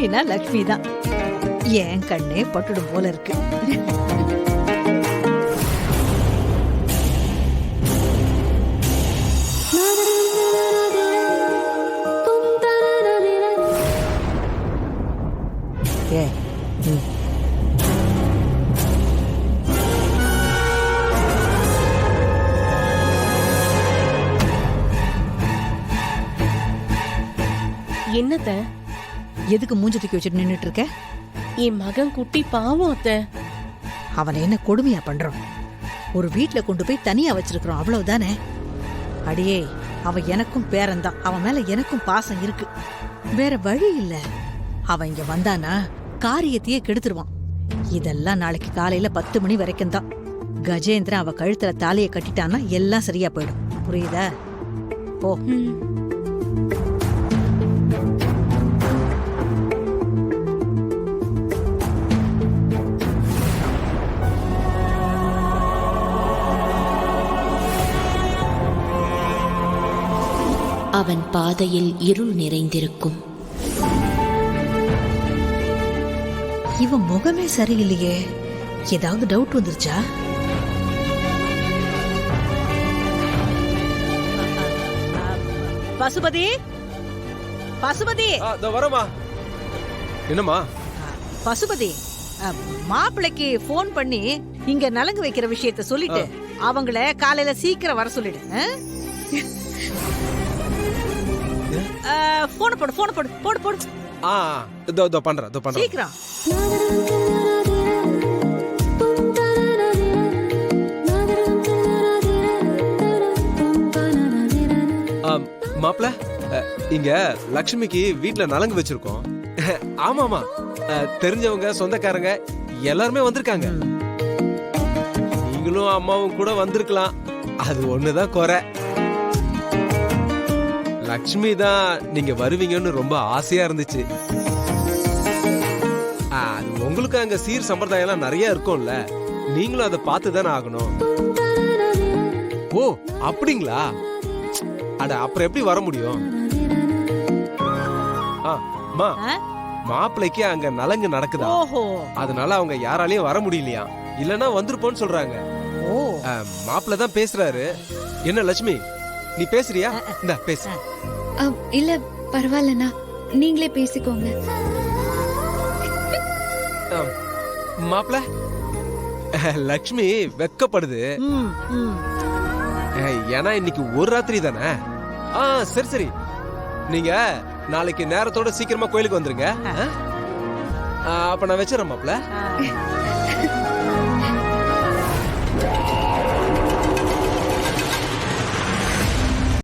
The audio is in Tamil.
லக்ஷ்மினா லக்ஷ்மி தான். என் கண்ணே பட்டுடும் போல இருக்கு. என்னத்த எதுக்கு மூஞ்சி தூக்கி வச்சுட்டு நின்னுட்டு இருக்க? என் மகன் குட்டி பாவம் அத்த. அவனை என்ன கொடுமையா பண்றோம்? ஒரு வீட்ல கொண்டு போய் தனியா வச்சிருக்கிறோம், அவ்வளவுதானே. அடியே, அவன் எனக்கும் பேரன்தான். அவன் மேல எனக்கும் பாசம் இருக்கு. வேற வழி இல்ல. அவன் இங்க வந்தானா காரியத்தையே கெடுத்துருவான். இதெல்லாம் நாளைக்கு காலையில 10 மணி வரைக்கும் தான். கஜேந்திரன் அவ கழுத்துல தாலியை கட்டிட்டான்னா எல்லாம் சரியா போயிடும். புரியுதா? போ. அவன் பாதையில் இருள் நிறைந்திருக்கும். இவன் முகமே சரியில்லையே. ஏதாவது டவுட் வந்துருச்சா? பசுபதி, பசுபதி. வரமா? என்னம்மா? பசுபதி, மாப்பிள்ளைக்கு போன் பண்ணி இங்க நலங்கு வைக்கிற விஷயத்த சொல்லிட்டு அவங்கள காலையில சீக்கிரம் வர சொல்லிடு. போன போடு, போன போடு, போடு போடு. இதோ பண்றேன் சீக்கிரம். மாப்ள, இங்க லக்ஷ்மிக்கு வீட்ல நலங்கு வச்சிருக்கோம். ஆமாமா, தெரிஞ்சவங்க சொந்தக்காரங்க எல்லாருமே வந்திருக்காங்க. நீங்களும் அம்மாவும் கூட வந்திருக்கலாம். அது ஒண்ணுதான் குறை. லக்ஷ்மி தான் நீங்க வருவீங்கன்னு ரொம்ப ஆசையா இருந்துச்சு. உங்களுக்கு அங்க சீர் சம்பிரதாயம் எல்லாம் நிறைய இருக்கும்ல, நீங்களும் அதை பார்த்து தானே ஆகணும். ஓ அப்படிங்களா? அட அப்புறம் எப்படி வர முடியும்? மாப்பிள்ளைக்கு அங்க நலங்கு நடக்குதா, அதனால அவங்க யாராலையும் வர முடியலையா. இல்லன்னா வந்திருப்போன்னு சொல்றாங்க. மாப்பிள்ளை தான் பேசுறாரு. என்ன லட்சுமி, நீ பேசுறியா? இந்த பேசு. இல்ல பரவாயில்லண்ணா, நீங்களே பேசிக்கோங்க. மாப்பிள்ள, லக்ஷ்மி வெக்கப்படுது. ஏன்னா இன்னைக்கு ஒரு ராத்திரி தானே. சரி சரி, நீங்க நாளைக்கு நேரத்தோட சீக்கிரமா கோயிலுக்கு வந்துருங்க. அப்ப நான் வச்சிடறேன் மாப்பிள்ள.